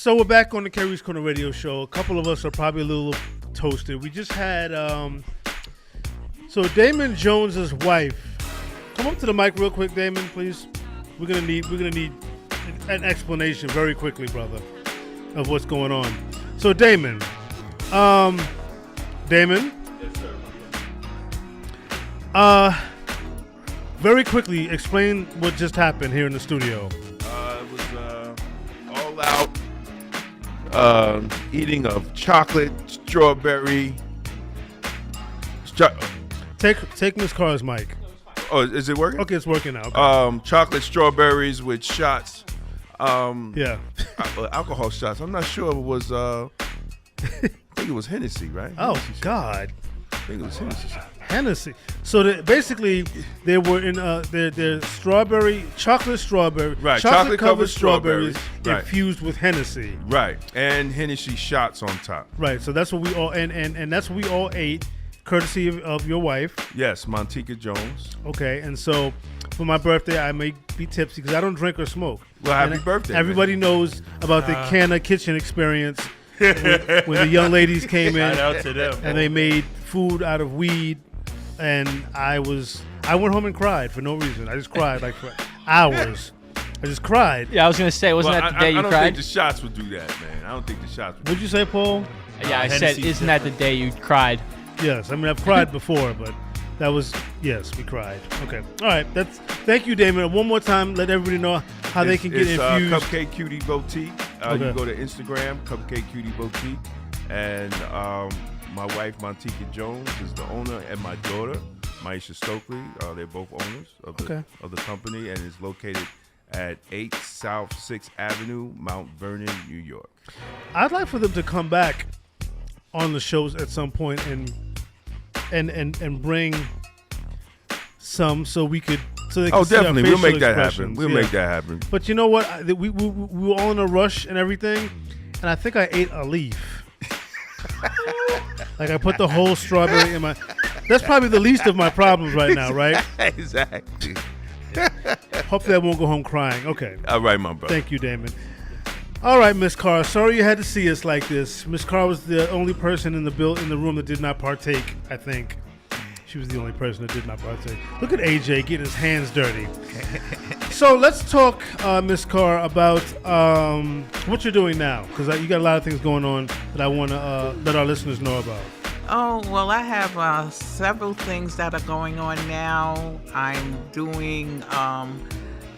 So we're back on the Kerry's Corner radio show. A couple of us are probably a little toasted. We just had so Damon Jones's wife. Come up to the mic real quick, Damon, please. We're gonna need an explanation very quickly, brother, of what's going on. So Damon. Damon. Yes, sir. Very quickly explain what just happened here in the studio. It was all out eating of chocolate, strawberry. Take Miss Carr's mic. Oh, is it working? Okay, it's working now. Okay. Chocolate strawberries with shots. Yeah. Alcohol shots. I'm not sure if it was. I think it was Hennessy, right? Oh Hennessy God. I think it was Hennessy. Hennessy. So basically, they were in their strawberry, chocolate strawberry, Right, chocolate covered strawberries. Right. infused with Hennessy. Right, and Hennessy shots on top. Right. So that's what we all and that's what we all ate, courtesy of your wife. Yes, Montika Jones. Okay. And so for my birthday, I may be tipsy because I don't drink or smoke. Well, happy birthday. Everybody knows about the Canna Kitchen experience when the young ladies came in. Shout out to them. And they made food out of weed. And I went home and cried for no reason. I just cried like for hours. I just cried. Yeah, I was gonna say, wasn't that the day you I don't cried? think the shots would do that, man. I don't think the shots would. What'd you say, Paul? Yeah, I said, Hennessy's isn't that the day you cried? Yes. I mean, I've cried before, but that was, yes, we cried. Okay. All right. Thank you, Damon. One more time, let everybody know how they can get infused. Cupcake Cutie Boutique. Okay. You go to Instagram, Cupcake Cutie Boutique, and my wife Montika Jones is the owner, and my daughter Maisha Stokely. They're both owners of the company, and is located at 8 South 6th Avenue, Mount Vernon, New York. I'd like for them to come back on the shows at some point and bring some so they can see our definitely, we'll facial make that happen. expressions. We'll Yeah. make that happen. But you know what? We were all in a rush and everything, and I think I ate a leaf. Like I put the whole strawberry in my. That's probably the least of my problems right now, right? Exactly. Hopefully I won't go home crying. Okay. All right, my brother. Thank you, Damon. All right, Miss Carr. Sorry you had to see us like this. Miss Carr was the only person in the room that did not partake, I think. She was the only person that did not partake. Look at AJ getting his hands dirty. So let's talk, Miss Carr, about what you're doing now, because you got a lot of things going on that I want to let our listeners know about. Oh, well, I have several things that are going on now. I'm doing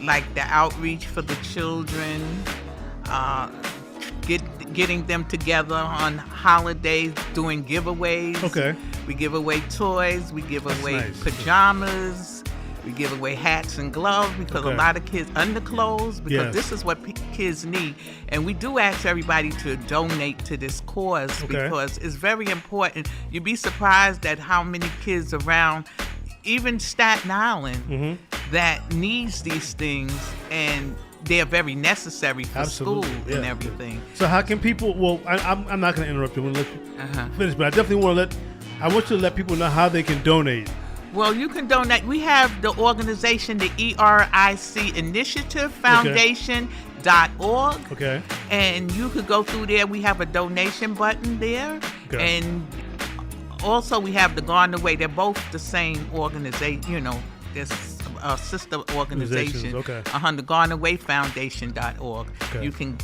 like the outreach for the children, getting them together on holidays, doing giveaways. Okay. We give away toys, we give away nice. pajamas, we give away hats and gloves because a lot of kids, underclothes, because this is what kids need. And we do ask everybody to donate to this cause because it's very important. You'd be surprised at how many kids around, even Staten Island, that needs these things, and they're very necessary for school and everything. So how can people, well, I'm not going to interrupt you. I'm going to let you finish, but I definitely I want you to let people know how they can donate. Well, you can donate. We have the organization, the ERIC Initiative Foundation.org. Okay. And you could go through there. We have a donation button there. Okay. And also we have the Garner Way. They're both the same organization, there's a sister organization. Okay. The Garner Way Foundation.org. Okay. You can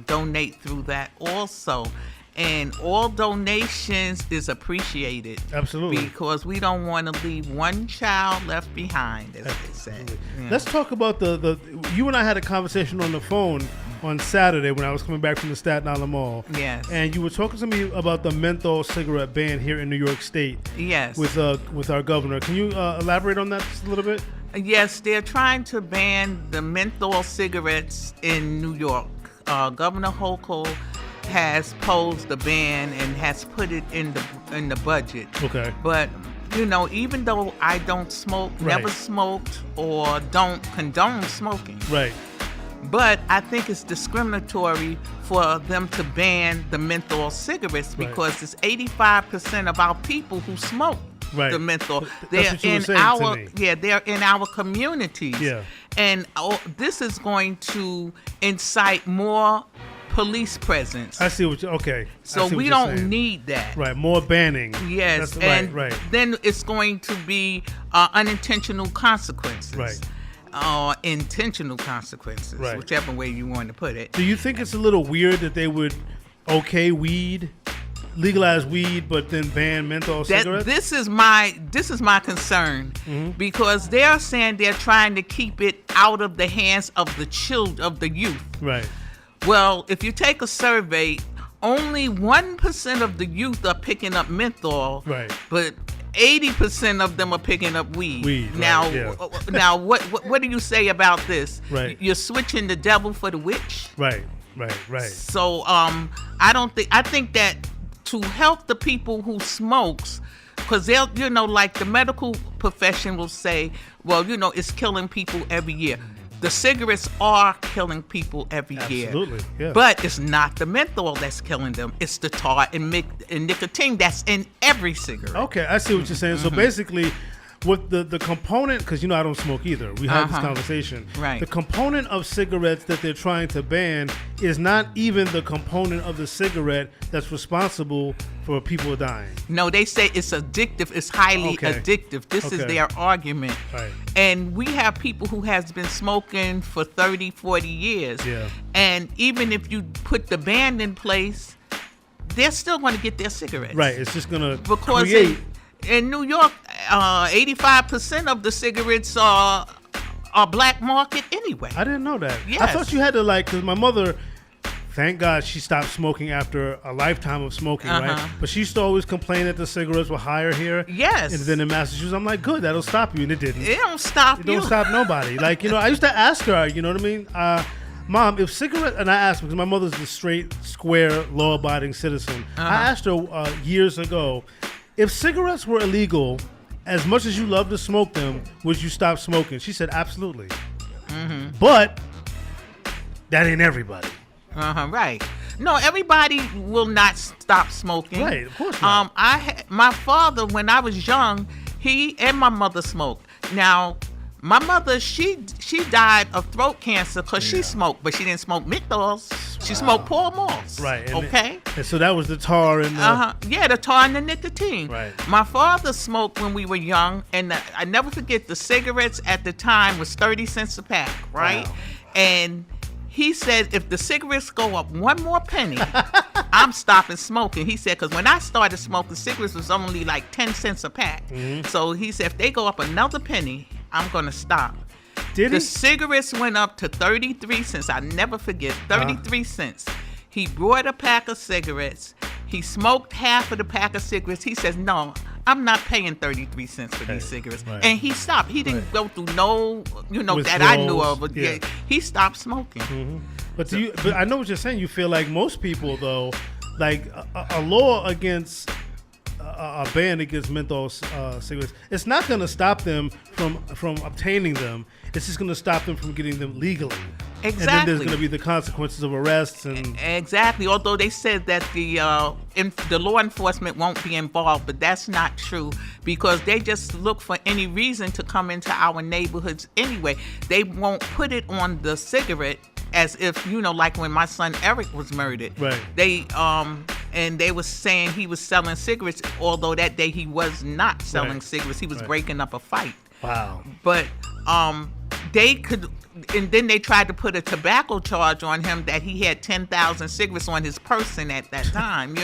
donate through that also. And all donations is appreciated. Absolutely. Because we don't want to leave one child left behind, as they say. Yeah. Let's talk about you and I had a conversation on the phone on Saturday when I was coming back from the Staten Island Mall. Yes. And you were talking to me about the menthol cigarette ban here in New York State. Yes. With our governor. Can you elaborate on that just a little bit? Yes, they're trying to ban the menthol cigarettes in New York. Governor Hochul has posed the ban and has put it in the budget. Okay. But even though I don't smoke, never smoked, or don't condone smoking. Right. But I think it's discriminatory for them to ban the menthol cigarettes because it's 85% of our people who smoke the menthol. They're in our communities. Yeah. And this is going to incite more police presence. I see what you. Okay. So we don't need that. Right. More banning. Yes. That's, and right. then it's going to be unintentional consequences. Right. Intentional consequences, right. Whichever way you want to put it. Do you think it's a little weird that they would legalize weed, but then ban menthol cigarettes? This is my concern, because they're saying they're trying to keep it out of the hands of the youth. Right. Well, if you take a survey, only 1% of the youth are picking up menthol. Right. But 80% of them are picking up weed. Now, now, what do you say about this? Right. You're switching the devil for the witch. Right. So, I think that to help the people who smokes, because they'll, like the medical profession will say, well, it's killing people every year. The cigarettes are killing people every year. Absolutely, yeah. But it's not the menthol that's killing them. It's the tar and nicotine that's in every cigarette. Okay, I see what you're saying. So basically, with the component, because I don't smoke either. We had this conversation. Right. The component of cigarettes that they're trying to ban is not even the component of the cigarette that's responsible for people dying. No, they say it's addictive. It's highly addictive. This is their argument. Right. And we have people who has been smoking for 30, 40 years. Yeah. And even if you put the ban in place, they're still going to get their cigarettes. Right. It's just going to because create... in New York, 85% of the cigarettes are black market anyway. I didn't know that. Yes. I thought you had to because my mother, thank God she stopped smoking after a lifetime of smoking, right? But she used to always complain that the cigarettes were higher here. Yes. And then in Massachusetts, I'm like, good, that'll stop you. And it didn't. It don't stop you. It don't stop nobody. I used to ask her, you know what I mean? Mom, if cigarettes, and I asked her, because my mother's a straight, square, law-abiding citizen. I asked her years ago, if cigarettes were illegal, as much as you love to smoke them, would you stop smoking? She said, absolutely. But that ain't everybody. Right. No, everybody will not stop smoking. Right, of course not. My father, when I was young, he and my mother smoked. Now, my mother, she died of throat cancer because she smoked, but she didn't smoke menthols. She smoked Pall Malls. Right. And so that was the tar and the... Yeah, the tar and the nicotine. Right. My father smoked when we were young, and I never forget, the cigarettes at the time was 30 cents a pack, right? Wow. And he said, if the cigarettes go up one more penny, I'm stopping smoking. He said, because when I started smoking, cigarettes was only like 10 cents a pack. So he said, if they go up another penny, I'm going to stop. The cigarettes went up to 33 cents. I never forget, 33 cents. He brought a pack of cigarettes. He smoked half of the pack of cigarettes. He says, no, I'm not paying 33 cents for these cigarettes. Right. And he stopped. He didn't go through no, that I knew of. But he stopped smoking. But I know what you're saying. You feel like most people, though, like a law against a ban against menthol cigarettes, it's not going to stop them from obtaining them. It's just going to stop them from getting them legally. Exactly. And then there's going to be the consequences of arrests and exactly. Although they said that the law enforcement won't be involved, but that's not true because they just look for any reason to come into our neighborhoods anyway. They won't put it on the cigarette as if like when my son Eric was murdered. Right. And they were saying he was selling cigarettes, although that day he was not selling cigarettes. He was breaking up a fight. Wow. But they could, and then they tried to put a tobacco charge on him that he had 10,000 cigarettes on his person at that time,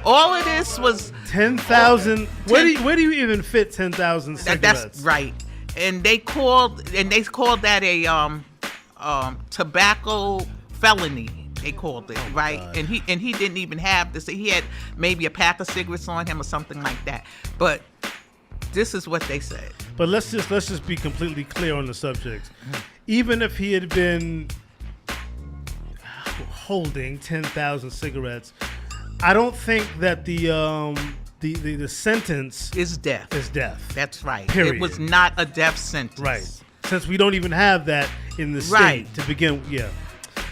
All of this was 10,000. Where do you even fit 10,000 cigarettes? That's right. And they called that a tobacco felony. They called it, right? God. And he didn't even have this. He had maybe a pack of cigarettes on him or something like that. But this is what they said. But let's just be completely clear on the subject. Even if he had been holding 10,000 cigarettes, I don't think that the sentence is death. Is death. That's right. Period. It was not a death sentence. Right. Since we don't even have that in the state to begin with. Yeah.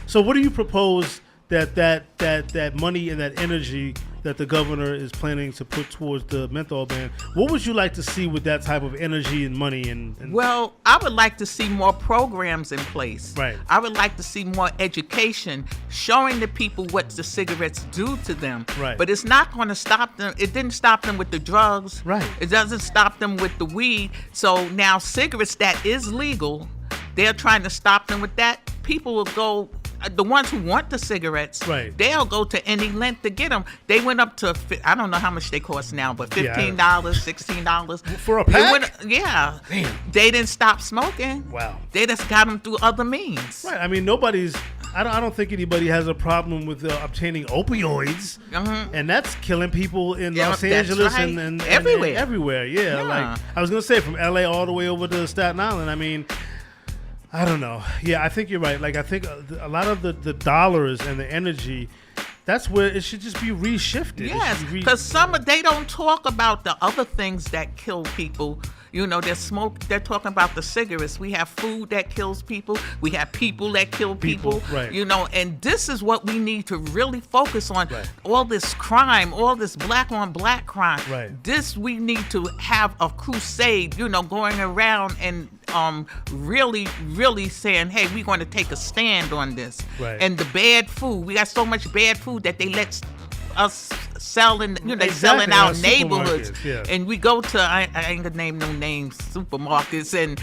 So what do you propose that money and that energy that the governor is planning to put towards the menthol ban. What would you like to see with that type of energy and money? And Well, I would like to see more programs in place. Right. I would like to see more education showing the people what the cigarettes do to them. Right. But it's not going to stop them. It didn't stop them with the drugs. Right. It doesn't stop them with the weed. So now cigarettes that is legal, they're trying to stop them with that. People will go, the ones who want the cigarettes, Right. they'll go to any length to get them. They went up to, I don't know how much they cost now, but $15, $16. For a pack? Yeah. Damn. They didn't stop smoking. Wow. They just got them through other means. Right. I mean, I don't think anybody has a problem with obtaining opioids, and that's killing people in Los Angeles right. and Everywhere. and everywhere. Yeah, Yeah. like I was gonna say, from LA all the way over to Staten Island. I mean, I don't know. Yeah, I think you're right. Like I think a lot of the dollars and the energy, that's where it should just be reshifted. Yes, because they don't talk about the other things that kill people. You know, they're talking about the cigarettes. We have food that kills people. We have people that kill people. Right. You know, and this is what we need to really focus on. Right. All this crime, all this black on black crime. Right. This we need to have a crusade, you know, going around and really, really saying, hey, we're going to take a stand on this. Right. And the bad food. We got so much bad food that they let us selling, they sell in our neighborhoods, yeah. And we go to I ain't gonna name no names, supermarkets, and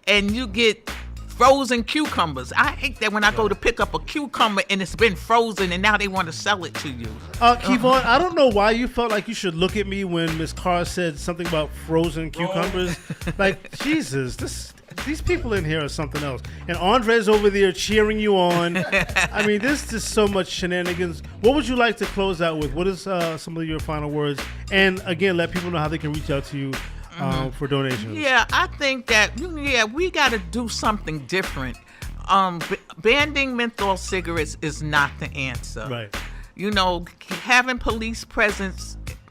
and you get frozen cucumbers. I hate that when I go to pick up a cucumber and it's been frozen and now they want to sell it to you. Kevon, I don't know why you felt like you should look at me when Miss Carr said something about frozen cucumbers. Like, Jesus, these people in here are something else. And Andre's over there cheering you on. I mean, there's just so much shenanigans. What would you like to close out with? What is some of your final words? And again, let people know how they can reach out to you for donations. Yeah, I think that, we got to do something different. Banning menthol cigarettes is not the answer. Right. You know, having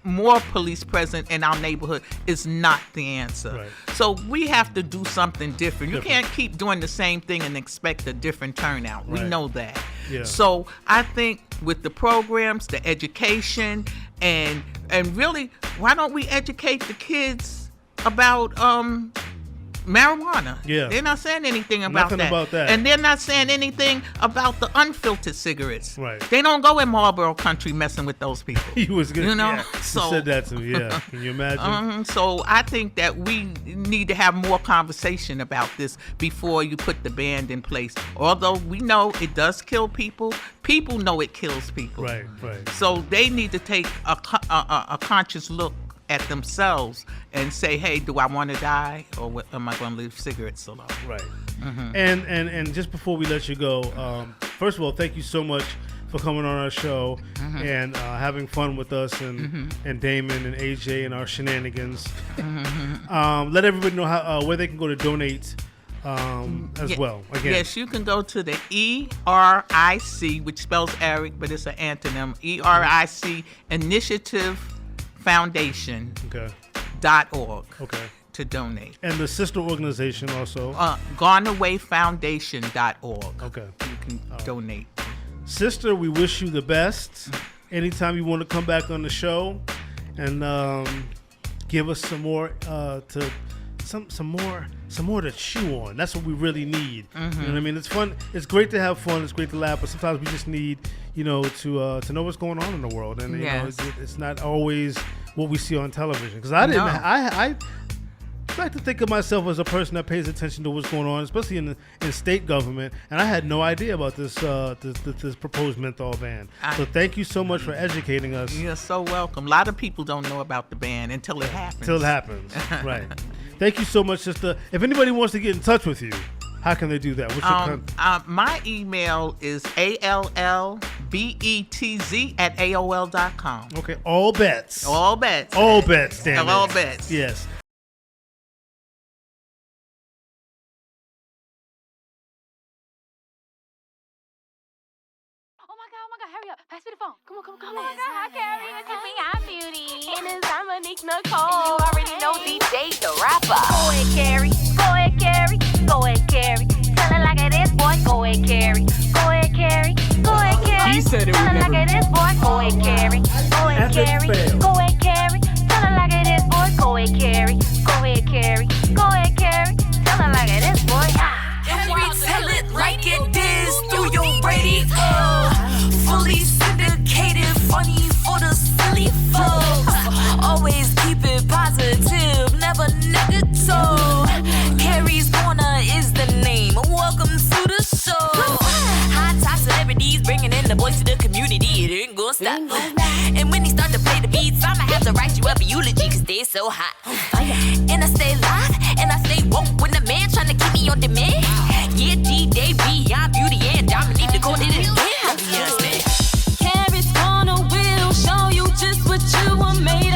more police present in our neighborhood is not the answer. Right. So we have to do something different. You can't keep doing the same thing and expect a different turnout. Right. We know that. Yeah. So I think with the programs, the education, and really, why don't we educate the kids about marijuana? Yeah. They're not saying anything about Nothing about that. And they're not saying anything about the unfiltered cigarettes. Right. They don't go in Marlboro country messing with those people. You was good. You know? Yeah. So, you said that to me, yeah. Can you imagine? So I think that we need to have more conversation about this before you put the ban in place. Although we know it does kill people, people know it kills people. Right. So they need to take a conscious look at themselves and say, hey, do I want to die, or am I going to leave cigarettes alone? Right. And just before we let you go, first of all, thank you so much for coming on our show and having fun with us and Damon and AJ and our shenanigans. Let everybody know how where they can go to donate as well. Again. Yes, you can go to the ERIC, which spells Eric, but it's an antonym, ERIC Initiative Foundation.org to donate. And the sister organization also? GoneAwayFoundation.org. Okay. You can donate. Sister, we wish you the best. Anytime you want to come back on the show and give us some more some more to chew on. That's what we really need. You know what I mean? It's fun. It's great to have fun. It's great to laugh, but sometimes we just need, to know what's going on in the world. And you know, it's not always what we see on television. Because I like to think of myself as a person that pays attention to what's going on, especially in state government. And I had no idea about this this proposed menthol ban. So thank you so much for educating us. You're so welcome. A lot of people don't know about the ban until it happens. Right. Thank you so much, sister. If anybody wants to get in touch with you, how can they do that? What's your my email is allbetz@aol.com. Okay, all bets. All bets. All bets, damn it. All bets. Yes. Pass me the phone. Come on. Oh my God, hi Carrie. It's me, I'm Beauty. And it's Dominique Nicole. And you already know DJ the rapper. Go ahead, Carrie. Go ahead, Carrie. Go ahead, Carrie. Tell it like it is, boy. Go ahead, Carrie. Go ahead, Carrie. She said it would never. Like it is, boy. Go ahead, Carrie. Go ahead, Carrie. Go ahead, Carrie. Tell her like it is, boy. Go ahead, Carrie. Go ahead, Carrie. Go ahead, Carrie. Tell her like it is, boy. And we tell it like it is through your radio. Fully syndicated, funny for the silly folks. Always keep it positive, never negative. Carrie's Corner is the name. Welcome to the show. Hot top celebrities bringing in the voice of the community. It ain't gonna stop. And when they start to play the beats, I'ma have to write you up a eulogy cause they're so hot. And I stay live and I stay woke when the man trying to keep me on demand. Yeah, G-Day, Beyond Beauty and Dominique the code it again. Carrie's Corner will show you just what you were made